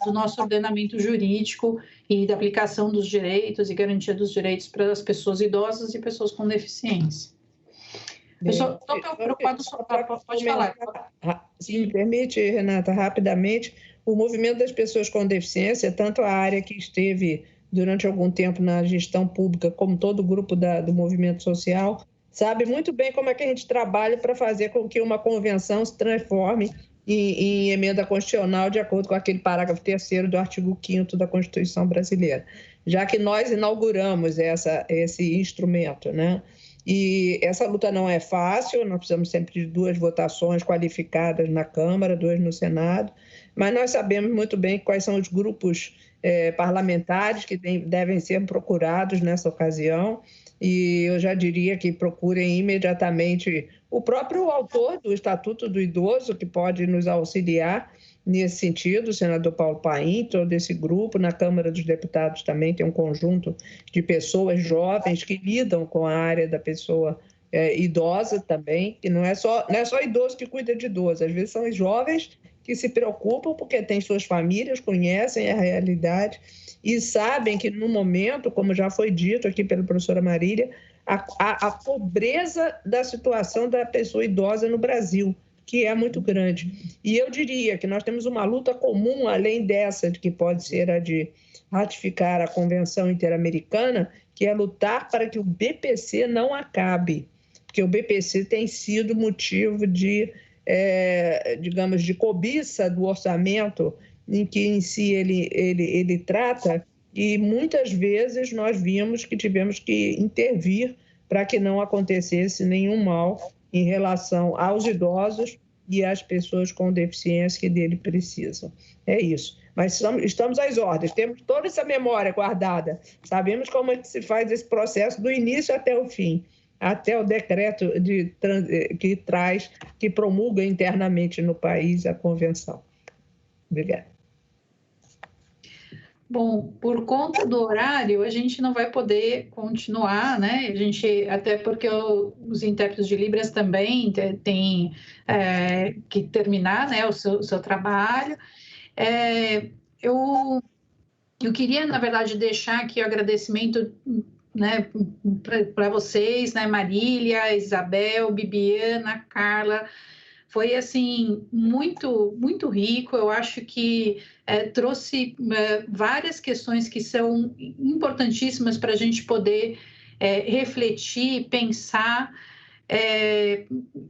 [SPEAKER 1] do nosso ordenamento jurídico e da aplicação dos direitos e garantia dos direitos para as pessoas idosas e pessoas com deficiência. Eu estou preocupado só pode falar.
[SPEAKER 4] Se me permite, Renata, rapidamente, o movimento das pessoas com deficiência, tanto a área que esteve durante algum tempo na gestão pública, como todo o grupo do movimento social, sabe muito bem como é que a gente trabalha para fazer com que uma convenção se transforme em emenda constitucional de acordo com aquele parágrafo 3º do artigo 5º da Constituição brasileira, já que nós inauguramos esse instrumento, né? E essa luta não é fácil, nós precisamos sempre de 2 votações qualificadas na Câmara, 2 no Senado, mas nós sabemos muito bem quais são os grupos parlamentares que devem ser procurados nessa ocasião, e eu já diria que procurem imediatamente o próprio autor do Estatuto do Idoso, que pode nos auxiliar nesse sentido, o senador Paulo Paim, todo esse grupo. Na Câmara dos Deputados também tem um conjunto de pessoas jovens que lidam com a área da pessoa idosa também, que não é só idoso que cuida de idoso, às vezes são os jovens que se preocupam porque têm suas famílias, conhecem a realidade e sabem que no momento, como já foi dito aqui pela professora Marília, a pobreza da situação da pessoa idosa no Brasil, que é muito grande. E eu diria que nós temos uma luta comum, além dessa, que pode ser a de ratificar a Convenção Interamericana, que é lutar para que o BPC não acabe, porque o BPC tem sido motivo de, digamos, de cobiça do orçamento em que em si ele trata, e muitas vezes nós vimos que tivemos que intervir para que não acontecesse nenhum mal em relação aos idosos e às pessoas com deficiência que dele precisam. É isso. Mas estamos às ordens, temos toda essa memória guardada, sabemos como é que se faz esse processo do início até o fim, até o decreto que promulga internamente no país a convenção. Obrigada.
[SPEAKER 1] Bom, por conta do horário, a gente não vai poder continuar, né? Até porque os intérpretes de Libras também têm que terminar, né, o seu trabalho. Eu queria, na verdade, deixar aqui o agradecimento, né, para vocês, né, Marília, Isabel, Bibiana, Carla. Foi, assim, muito, muito rico. Eu acho que trouxe várias questões que são importantíssimas para a gente poder refletir, pensar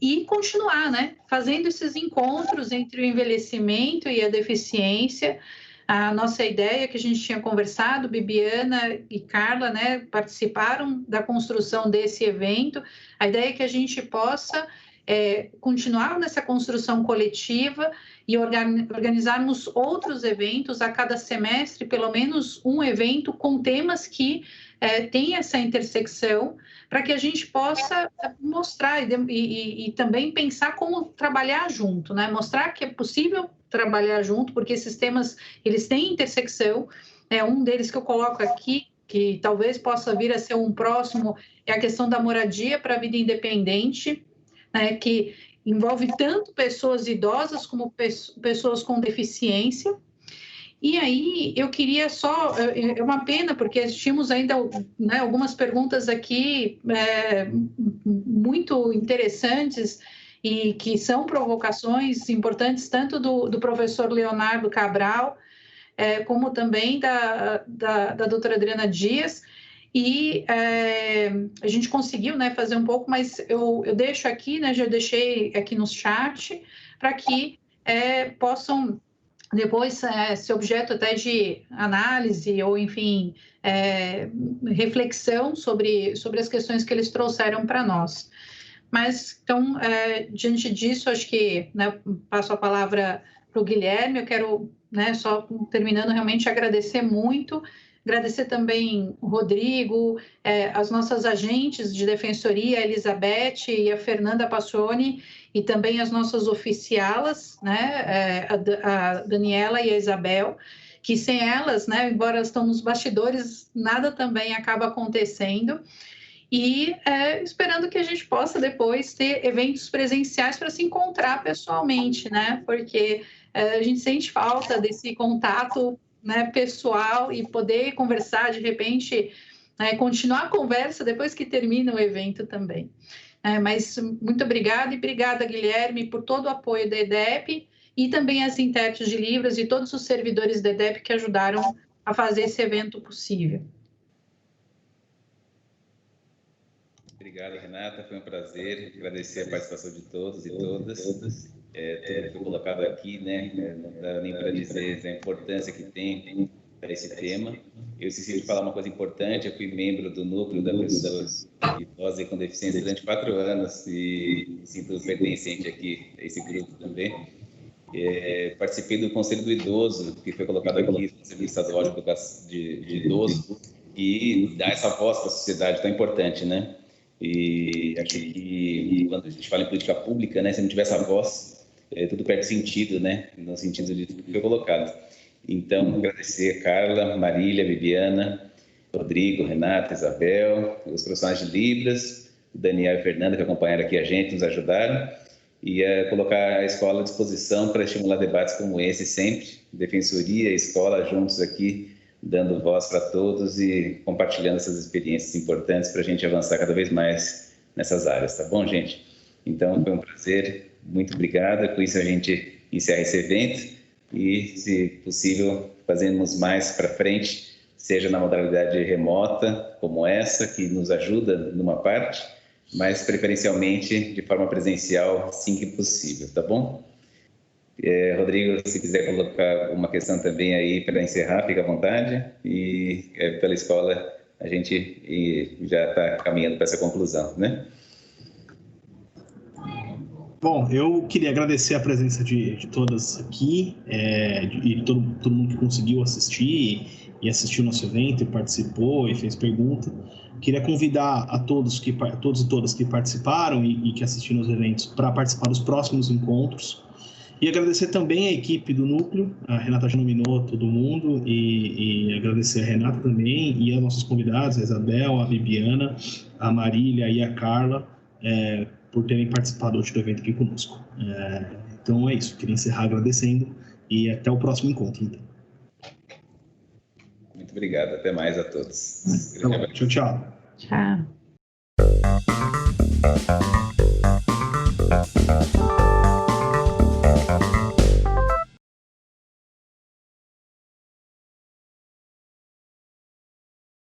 [SPEAKER 1] e continuar, né, fazendo esses encontros entre o envelhecimento e a deficiência. A nossa ideia que a gente tinha conversado, Bibiana e Carla, né, participaram da construção desse evento. A ideia é que a gente possa continuar nessa construção coletiva e organizarmos outros eventos a cada semestre, pelo menos um evento com temas que tem essa intersecção, para que a gente possa mostrar e também pensar como trabalhar junto, né? Mostrar que é possível trabalhar junto, porque esses temas, eles têm intersecção. Um deles que eu coloco aqui, que talvez possa vir a ser um próximo, é a questão da moradia para a vida independente, né? Que envolve tanto pessoas idosas como pessoas com deficiência. E aí, eu queria só... É uma pena, porque tínhamos ainda, né, algumas perguntas aqui muito interessantes e que são provocações importantes, tanto do professor Leonardo Cabral, como também da doutora Adriana Dias. E a gente conseguiu, né, fazer um pouco, mas eu deixo aqui, né, já deixei aqui no chat, para que possam depois ser objeto até de análise ou, enfim, reflexão sobre as questões que eles trouxeram para nós. Mas, então, diante disso, acho que, né, passo a palavra para o Guilherme. Eu quero, né, só terminando, realmente agradecer muito, agradecer também o Rodrigo, as nossas agentes de defensoria, a Elizabeth e a Fernanda Passoni, e também as nossas oficialas, né, a Daniela e a Isabel, que sem elas, né, embora elas estão nos bastidores, nada também acaba acontecendo. E esperando que a gente possa depois ter eventos presenciais para se encontrar pessoalmente, né, porque a gente sente falta desse contato, né, pessoal, e poder conversar, de repente, continuar a conversa depois que termina o evento também. Mas muito obrigada, e obrigada, Guilherme, por todo o apoio da EDEP e também as intérpretes de Libras e todos os servidores da EDEP que ajudaram a fazer esse evento possível.
[SPEAKER 6] Obrigado, Renata, foi um prazer. Agradecer a participação de todos e todas. Tudo que foi colocado aqui, né, não dá nem para dizer a importância que tem para esse tema. Eu esqueci de falar uma coisa importante: eu fui membro do núcleo da pessoa idosa e com deficiência durante 4 anos e sinto pertencente aqui a esse grupo também. Participei do Conselho do Idoso, que foi colocado aqui no Conselho Estadual de Idoso, e dar essa voz para a sociedade tão importante, né? E acho que quando a gente fala em política pública, né, se não tiver essa voz, tudo perde sentido, né, no sentido de tudo que foi colocado. Então, agradecer a Carla, Marília, Bibiana, Rodrigo, Renata, Isabel, os profissionais de Libras, Daniel e Fernanda, que acompanharam aqui a gente, nos ajudaram, e colocar a escola à disposição para estimular debates como esse sempre, defensoria, escola, juntos aqui, dando voz para todos e compartilhando essas experiências importantes para a gente avançar cada vez mais nessas áreas, tá bom, gente? Então, foi um prazer, muito obrigada. Com isso, a gente encerra esse evento e, se possível, fazemos mais para frente, seja na modalidade remota, como essa, que nos ajuda numa parte, mas preferencialmente de forma presencial, assim que possível, tá bom? Rodrigo, se quiser colocar uma questão também aí para encerrar, fica à vontade. E pela escola a gente já está caminhando para essa conclusão, né?
[SPEAKER 7] Bom, eu queria agradecer a presença de todas aqui, e todo mundo que conseguiu assistir e assistiu o nosso evento, e participou e fez pergunta. Queria convidar a todos e todas que participaram e que assistiram os eventos para participar dos próximos encontros. E agradecer também a equipe do Núcleo, a Renata já nominou todo mundo, e agradecer a Renata também, e aos nossos convidados, a Isabel, a Bibiana, a Marília e a Carla, por terem participado hoje do evento aqui conosco. Então é isso, queria encerrar agradecendo, e até o próximo encontro. Então.
[SPEAKER 6] Muito obrigado, até mais a todos.
[SPEAKER 7] Tchau, tchau.
[SPEAKER 2] Tchau.